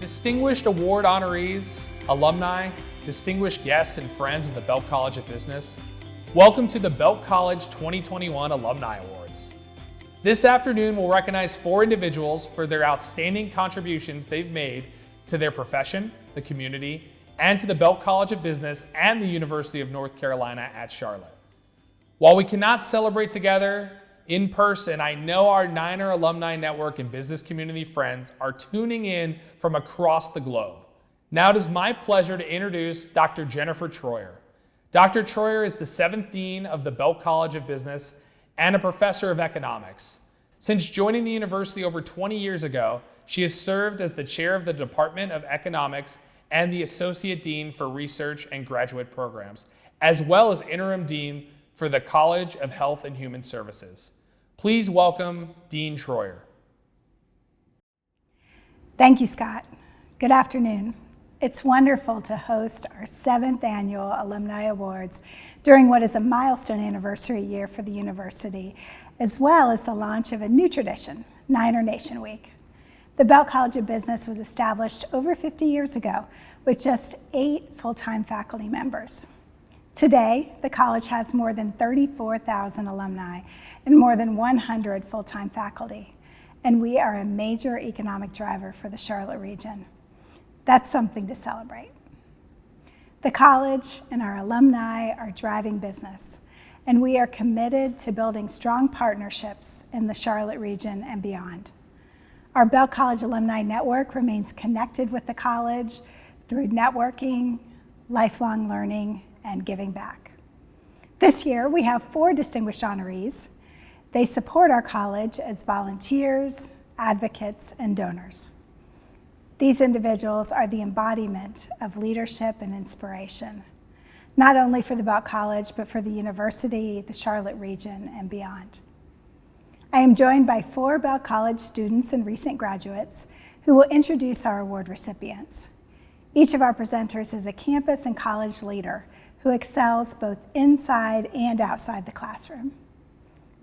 Distinguished award honorees, alumni, distinguished guests and friends of the Belk College of Business, welcome to the Belk College 2021 Alumni Awards. This afternoon we'll recognize 4 individuals for their outstanding contributions they've made to their profession, the community, and to the Belk College of Business and the University of North Carolina at Charlotte. While we cannot celebrate together in person, I know our Niner Alumni Network and business community friends are tuning in from across the globe. Now it is my pleasure to introduce Dr. Jennifer Troyer. Dr. Troyer is the 7th Dean of the Belk College of Business and a professor of economics. Since joining the university over 20 years ago, she has served as the chair of the Department of Economics and the Associate Dean for Research and Graduate Programs, as well as Interim Dean for the College of Health and Human Services. Please welcome Dean Troyer. Thank you, Scott. Good afternoon. It's wonderful to host our 7th annual Alumni Awards during what is a milestone anniversary year for the university, as well as the launch of a new tradition, Niner Nation Week. The Belk College of Business was established over 50 years ago with just 8 full-time faculty members. Today, the college has more than 34,000 alumni and more than 100 full-time faculty, and we are a major economic driver for the Charlotte region. That's something to celebrate. The college and our alumni are driving business, and we are committed to building strong partnerships in the Charlotte region and beyond. Our Belk College Alumni Network remains connected with the college through networking, lifelong learning, and giving back. This year, we have 4 distinguished honorees. They support our college as volunteers, advocates, and donors. These individuals are the embodiment of leadership and inspiration, not only for the Belk College, but for the university, the Charlotte region, and beyond. I am joined by 4 Belk College students and recent graduates who will introduce our award recipients. Each of our presenters is a campus and college leader who excels both inside and outside the classroom.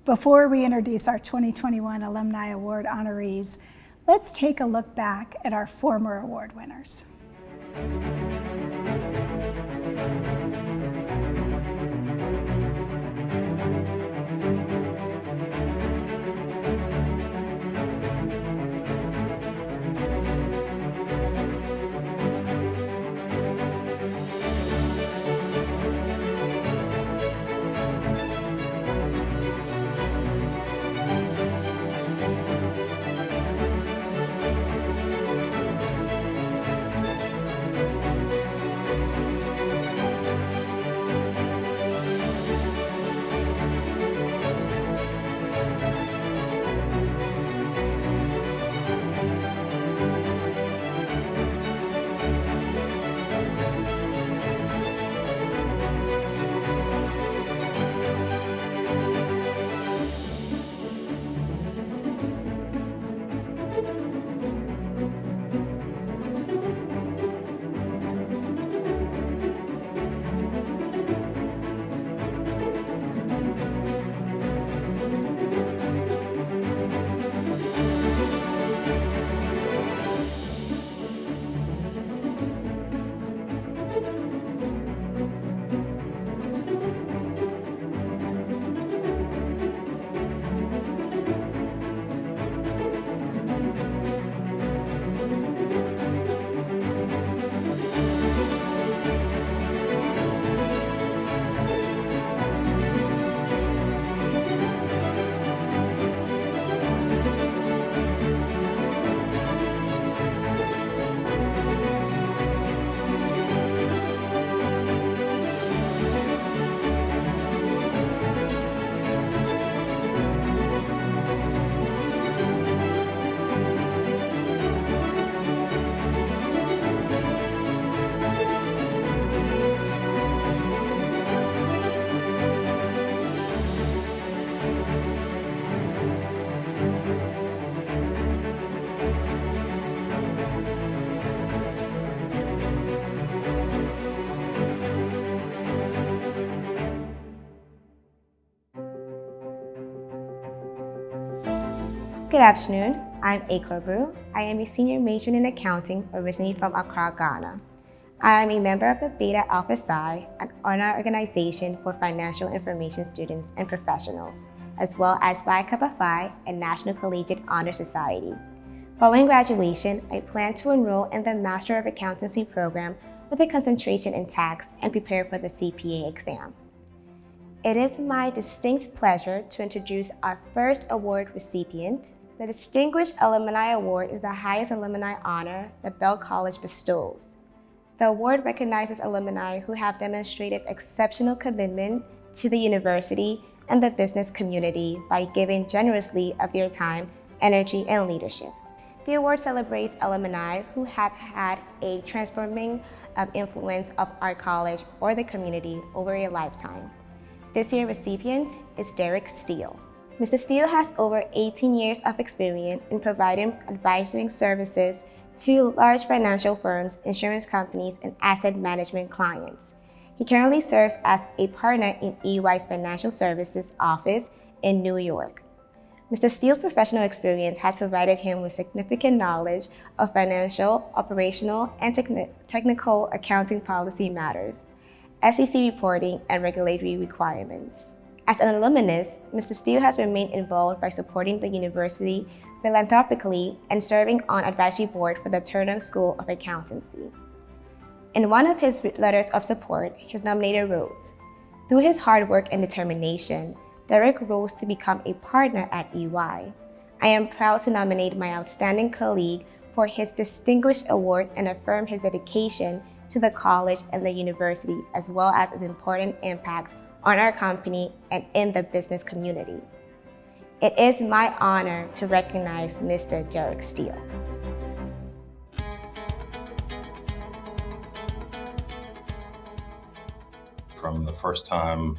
Before we introduce our 2021 Alumni Award honorees, let's take a look back at our former award winners. Good afternoon. I'm Akorbu. I am a senior major in accounting, originally from Accra, Ghana. I am a member of the Beta Alpha Psi, an honor organization for financial information students and professionals, as well as Phi Kappa Phi and National Collegiate Honor Society. Following graduation, I plan to enroll in the Master of Accountancy program with a concentration in tax and prepare for the CPA exam. It is my distinct pleasure to introduce our first award recipient. The Distinguished Alumni Award is the highest alumni honor that Belk College bestows. The award recognizes alumni who have demonstrated exceptional commitment to the university and the business community by giving generously of their time, energy, and leadership. The award celebrates alumni who have had a transforming influence of our college or the community over a lifetime. This year's recipient is Derek Steele. Mr. Steele has over 18 years of experience in providing advisory services to large financial firms, insurance companies, and asset management clients. He currently serves as a partner in EY's Financial Services office in New York. Mr. Steele's professional experience has provided him with significant knowledge of financial, operational, and technical accounting policy matters, SEC reporting, and regulatory requirements. As an alumnus, Mr. Steele has remained involved by supporting the university philanthropically and serving on advisory board for the Turner School of Accountancy. In one of his letters of support, his nominator wrote, "Through his hard work and determination, Derek rose to become a partner at EY. I am proud to nominate my outstanding colleague for his distinguished award and affirm his dedication to the college and the university, as well as his important impact on our company and in the business community. It is my honor to recognize Mr. Derek Steele." From the first time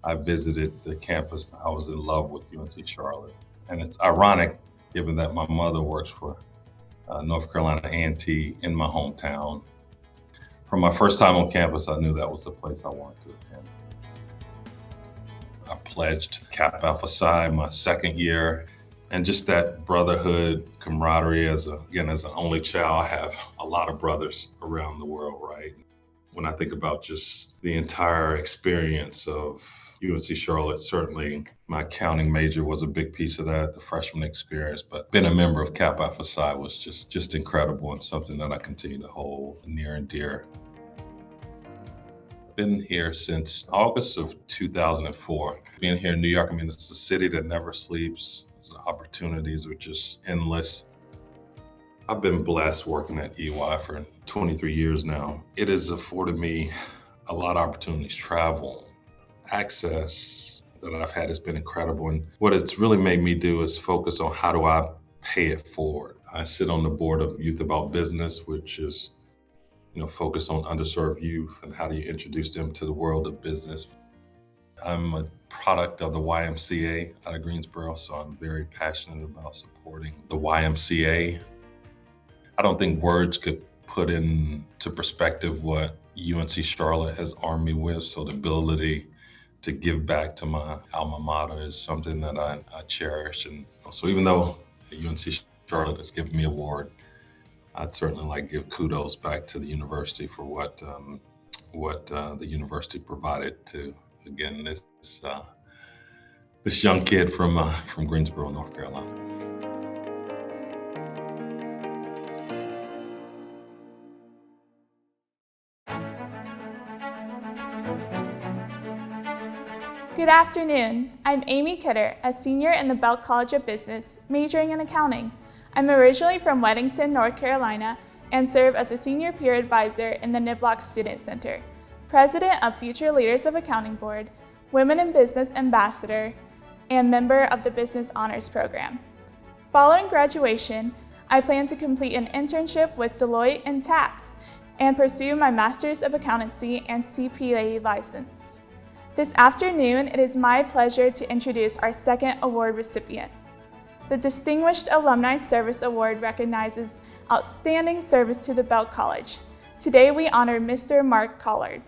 I visited the campus, I was in love with UNC Charlotte. And it's ironic, given that my mother works for North Carolina A&T in my hometown. From my first time on campus, I knew that was the place I wanted to attend. I pledged Kappa Alpha Psi my second year, and just that brotherhood, camaraderie as an only child. I have a lot of brothers around the world, right? When I think about just the entire experience of UNC Charlotte, certainly my accounting major was a big piece of that, the freshman experience, but being a member of Kappa Alpha Psi was just incredible and something that I continue to hold near and dear. Been here since August of 2004. Being here in New York, it's a city that never sleeps. The opportunities are just endless. I've been blessed working at EY for 23 years now. It has afforded me a lot of opportunities, travel, access that I've had has been incredible. And what it's really made me do is focus on how do I pay it forward. I sit on the board of Youth About Business, which is focus on underserved youth and how do you introduce them to the world of business. I'm a product of the YMCA out of Greensboro, so I'm very passionate about supporting the YMCA. I don't think words could put into perspective what UNC Charlotte has armed me with, so the ability to give back to my alma mater is something that I cherish. And so even though UNC Charlotte has given me an award, I'd certainly like to give kudos back to the university for what the university provided to, again, this young kid from Greensboro, North Carolina. Good afternoon. I'm Amy Kidder, a senior in the Belk College of Business, majoring in accounting. I'm originally from Weddington, North Carolina, and serve as a senior peer advisor in the Niblock Student Center, president of Future Leaders of Accounting Board, Women in Business Ambassador, and member of the Business Honors Program. Following graduation, I plan to complete an internship with Deloitte in tax and pursue my Master's of Accountancy and CPA license. This afternoon, it is my pleasure to introduce our second award recipient. The Distinguished Alumni Service Award recognizes outstanding service to the Belk College. Today we honor Mr. Mark Collard.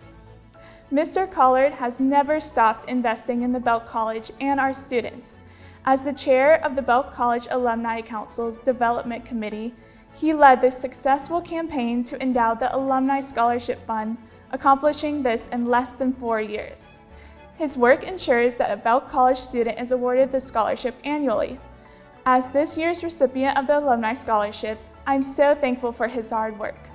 Mr. Collard has never stopped investing in the Belk College and our students. As the chair of the Belk College Alumni Council's Development Committee, he led the successful campaign to endow the Alumni Scholarship Fund, accomplishing this in less than 4 years. His work ensures that a Belk College student is awarded the scholarship annually. As this year's recipient of the Alumni Scholarship, I'm so thankful for his hard work.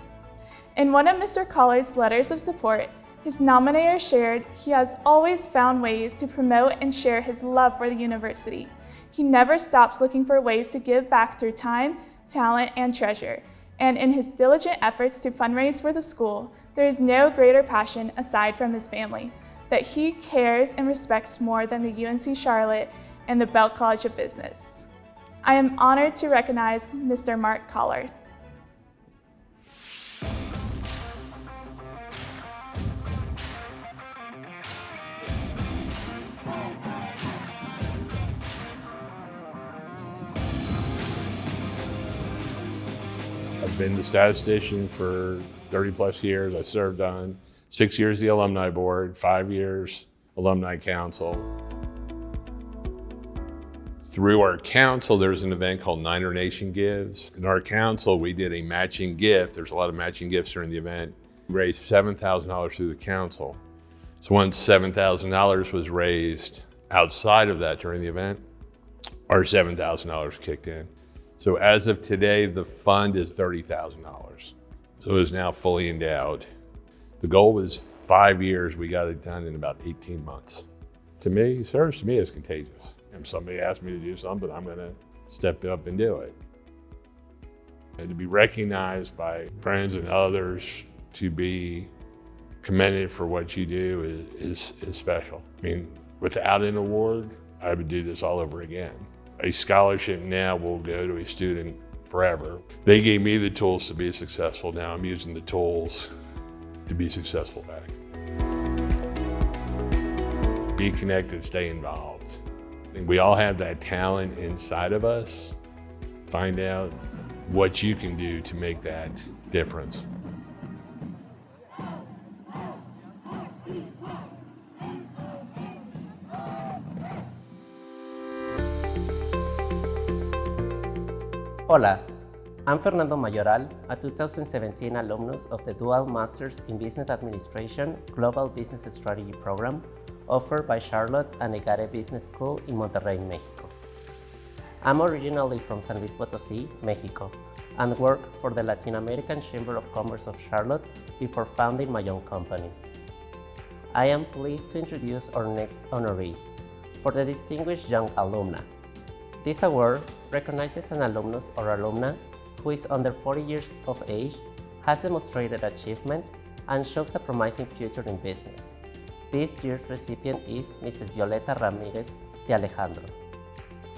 In one of Mr. Collard's letters of support, his nominator shared he has always found ways to promote and share his love for the university. He never stops looking for ways to give back through time, talent, and treasure. And in his diligent efforts to fundraise for the school, there is no greater passion aside from his family that he cares and respects more than the UNC Charlotte and the Belk College of Business. I am honored to recognize Mr. Mark Collard. I've been the statistician for 30 plus years. I served on 6 years the Alumni Board, 5 years Alumni Council. Through our council, there's an event called Niner Nation Gives. In our council, we did a matching gift. There's a lot of matching gifts during the event. We raised $7,000 through the council. So once $7,000 was raised outside of that during the event, our $7,000 kicked in. So as of today, the fund is $30,000. So it is now fully endowed. The goal was 5 years. We got it done in about 18 months. To me, service to me is contagious. If somebody asks me to do something, I'm gonna step up and do it. And to be recognized by friends and others, to be commended for what you do is special. I mean, without an award, I would do this all over again. A scholarship now will go to a student forever. They gave me the tools to be successful. Now I'm using the tools to be successful back. Be connected, stay involved. I think we all have that talent inside of us. Find out what you can do to make that difference. Hola, I'm Fernando Mayoral, a 2017 alumnus of the Dual Masters in Business Administration Global Business Strategy program offered by Charlotte and EGADE Business School in Monterrey, Mexico. I'm originally from San Luis Potosí, Mexico, and worked for the Latin American Chamber of Commerce of Charlotte before founding my own company. I am pleased to introduce our next honoree for the Distinguished Young Alumna. This award recognizes an alumnus or alumna who is under 40 years of age, has demonstrated achievement, and shows a promising future in business. This year's recipient is Mrs. Violeta Ramirez de Alejandro.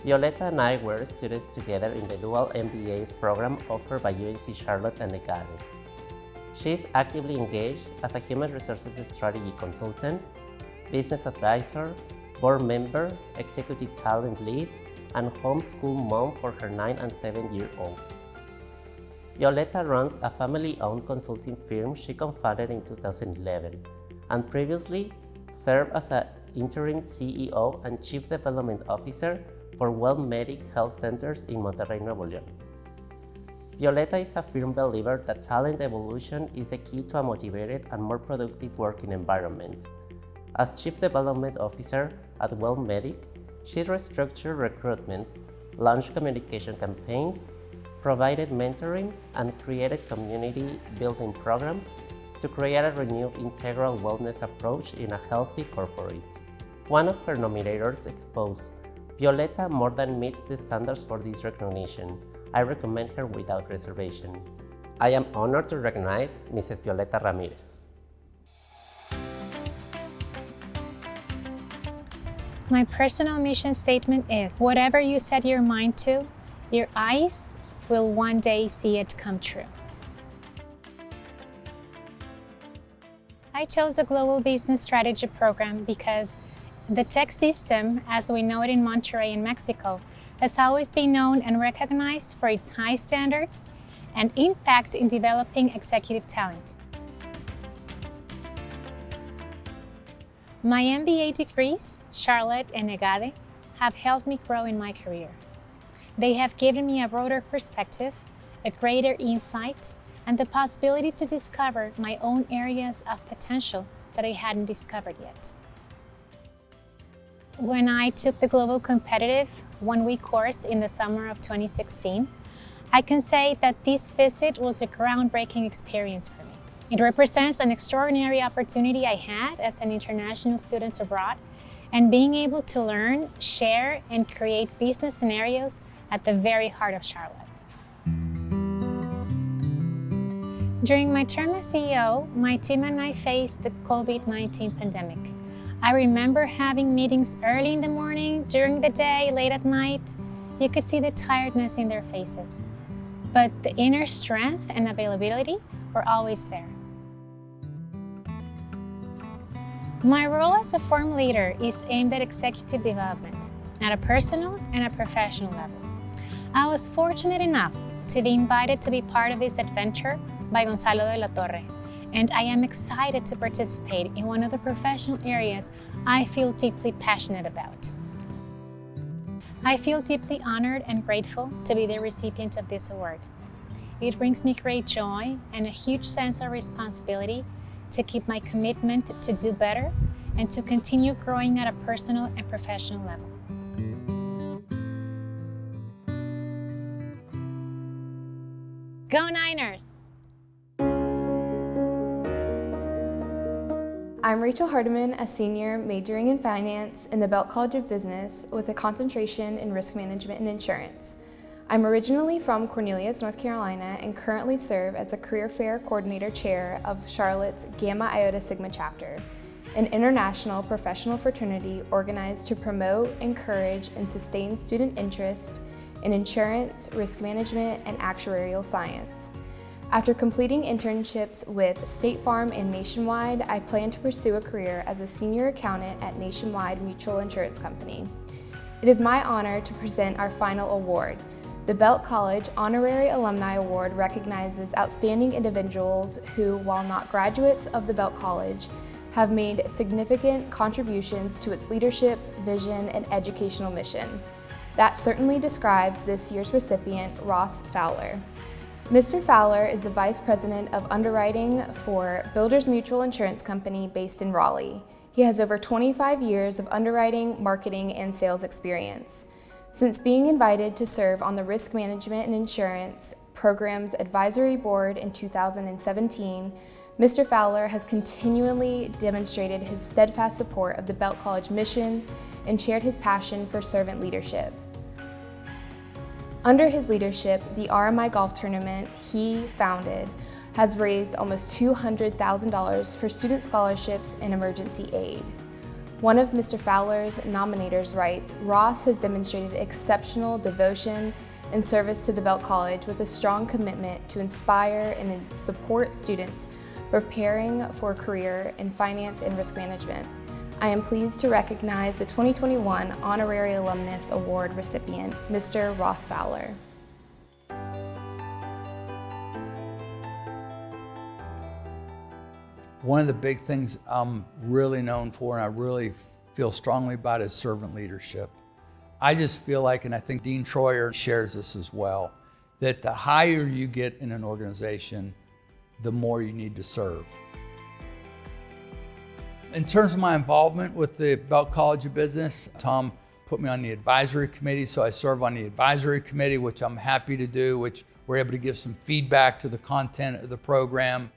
Violeta and I were students together in the dual MBA program offered by UNC Charlotte and EGADE. She is actively engaged as a human resources strategy consultant, business advisor, board member, executive talent lead, and homeschool mom for her 9 and 7-year-olds. Violeta runs a family-owned consulting firm she co-founded in 2011, and previously served as an interim CEO and Chief Development Officer for WellMedic Health Centers in Monterrey, Nuevo León. Violeta is a firm believer that talent evolution is the key to a motivated and more productive working environment. As Chief Development Officer at WellMedic, she restructured recruitment, launched communication campaigns, provided mentoring, and created community-building programs to create a renewed integral wellness approach in a healthy corporate. One of her nominators exposed, Violeta more than meets the standards for this recognition. I recommend her without reservation. I am honored to recognize Mrs. Violeta Ramirez. My personal mission statement is, whatever you set your mind to, your eyes will one day see it come true. I chose the Global Business Strategy program because the tech system, as we know it in Monterrey in Mexico, has always been known and recognized for its high standards and impact in developing executive talent. My MBA degrees, Charlotte and EGADE, have helped me grow in my career. They have given me a broader perspective, a greater insight, and the possibility to discover my own areas of potential that I hadn't discovered yet. When I took the Global Competitive one-week course in the summer of 2016, I can say that this visit was a groundbreaking experience for me. It represents an extraordinary opportunity I had as an international student abroad, and being able to learn, share, and create business scenarios at the very heart of Charlotte. During my term as CEO, my team and I faced the COVID-19 pandemic. I remember having meetings early in the morning, during the day, late at night. You could see the tiredness in their faces. But the inner strength and availability were always there. My role as a firm leader is aimed at executive development at a personal and a professional level. I was fortunate enough to be invited to be part of this adventure by Gonzalo de la Torre, and I am excited to participate in one of the professional areas I feel deeply passionate about. I feel deeply honored and grateful to be the recipient of this award. It brings me great joy and a huge sense of responsibility to keep my commitment to do better and to continue growing at a personal and professional level. Go Niners! I'm Rachel Hardiman, a senior majoring in finance in the Belk College of Business with a concentration in risk management and insurance. I'm originally from Cornelius, North Carolina, and currently serve as a career fair coordinator chair of Charlotte's Gamma Iota Sigma chapter, an international professional fraternity organized to promote, encourage, and sustain student interest in insurance, risk management, and actuarial science. After completing internships with State Farm and Nationwide, I plan to pursue a career as a senior accountant at Nationwide Mutual Insurance Company. It is my honor to present our final award. The Belk College Honorary Alumni Award recognizes outstanding individuals who, while not graduates of the Belk College, have made significant contributions to its leadership, vision, and educational mission. That certainly describes this year's recipient, Ross Fowler. Mr. Fowler is the Vice President of Underwriting for Builders Mutual Insurance Company based in Raleigh. He has over 25 years of underwriting, marketing, and sales experience. Since being invited to serve on the Risk Management and Insurance Program's Advisory Board in 2017, Mr. Fowler has continually demonstrated his steadfast support of the Belk College mission and shared his passion for servant leadership. Under his leadership, the RMI golf tournament he founded has raised almost $200,000 for student scholarships and emergency aid. One of Mr. Fowler's nominators writes, Ross has demonstrated exceptional devotion and service to the Belk College with a strong commitment to inspire and support students preparing for a career in finance and risk management. I am pleased to recognize the 2021 Honorary Alumnus Award recipient, Mr. Ross Fowler. One of the big things I'm really known for and I really feel strongly about is servant leadership. I just feel like, and I think Dean Troyer shares this as well, that the higher you get in an organization, the more you need to serve. In terms of my involvement with the Belk College of Business, Tom put me on the advisory committee, so I serve on the advisory committee, which I'm happy to do, which we're able to give some feedback to the content of the program.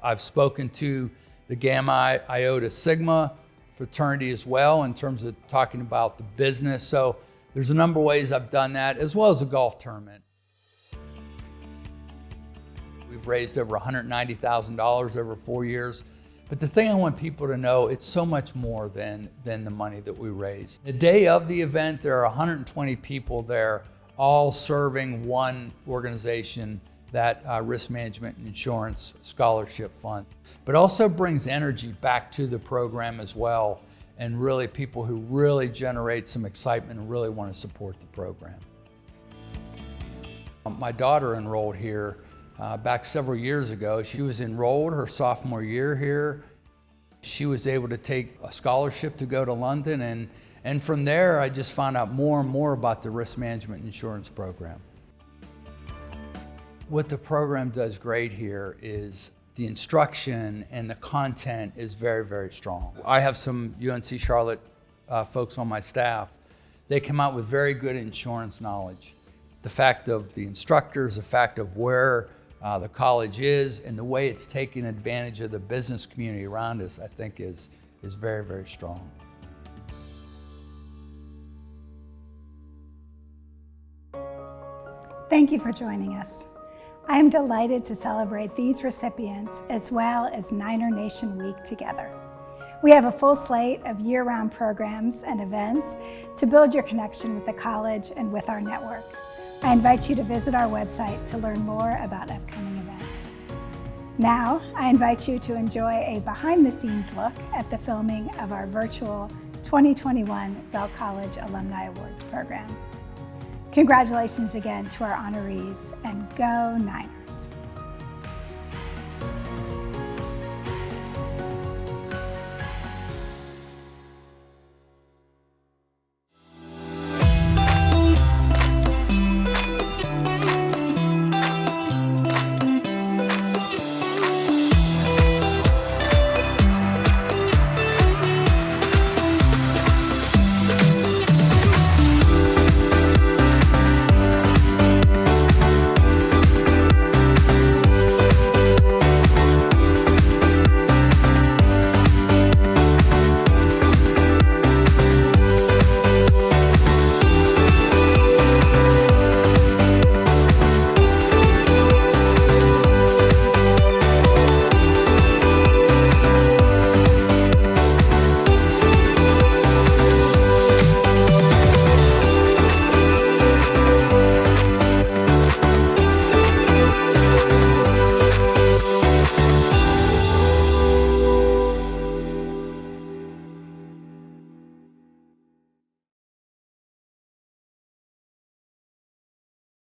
I've spoken to the Gamma Iota Sigma fraternity as well in terms of talking about the business. So there's a number of ways I've done that, as well as a golf tournament. We've raised over $190,000 over 4 years. But the thing I want people to know, it's so much more than the money that we raise. The day of the event, there are 120 people there, all serving one organization, that Risk Management and Insurance Scholarship Fund. But also brings energy back to the program as well, and really people who really generate some excitement and really want to support the program. My daughter enrolled here back several years ago. She was enrolled her sophomore year here. She was able to take a scholarship to go to London And from there, I just found out more and more about the risk management insurance program. What the program does great here is the instruction and the content is very, very strong. I have some UNC Charlotte folks on my staff. They come out with very good insurance knowledge. The fact of the instructors, the fact of where the college is, and the way it's taking advantage of the business community around us, I think is very, very strong. Thank you for joining us. I am delighted to celebrate these recipients as well as Niner Nation Week together. We have a full slate of year-round programs and events to build your connection with the college and with our network. I invite you to visit our website to learn more about upcoming events. Now, I invite you to enjoy a behind-the-scenes look at the filming of our virtual 2021 Belk College Alumni Awards program. Congratulations again to our honorees, and go Niners!